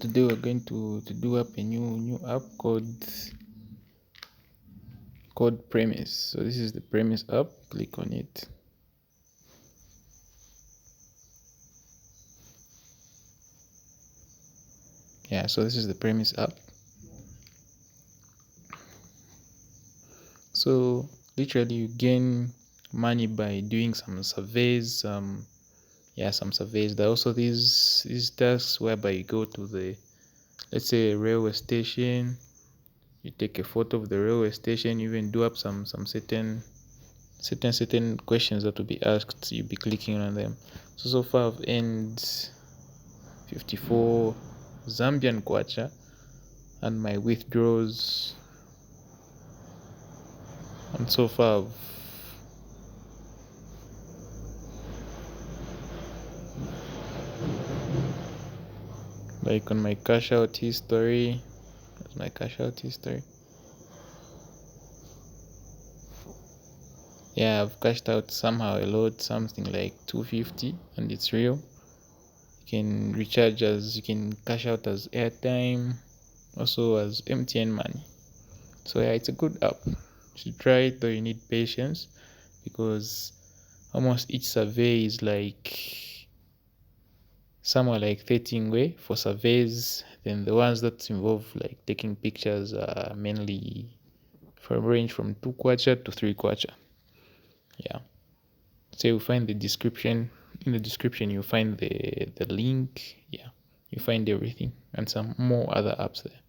Today we're going to do up a new app called Premise. So this is the Premise app. Click on it. Yeah, so this is the Premise app. So literally you gain money by doing some surveys, some surveys. There are also these tasks whereby you go to the, let's say, a railway station, you take a photo of the railway station, you even do up some certain questions that will be asked, you'll be clicking on them. So far I've earned 54 Zambian kwacha, and my withdrawals, and so far like on my cash out history, that's my cash out history. Yeah, I've cashed out somehow a lot, something like 250, and it's real. You can recharge you can cash out as airtime, also as MTN money. So yeah, it's a good app. You should try it, though you need patience because almost each survey is like somewhere like 13 way for surveys. Then the ones that involve like taking pictures are mainly range from 2 kwacha to 3 kwacha. Yeah. So you find the description. In the description you find the link. Yeah. You find everything and some more other apps there.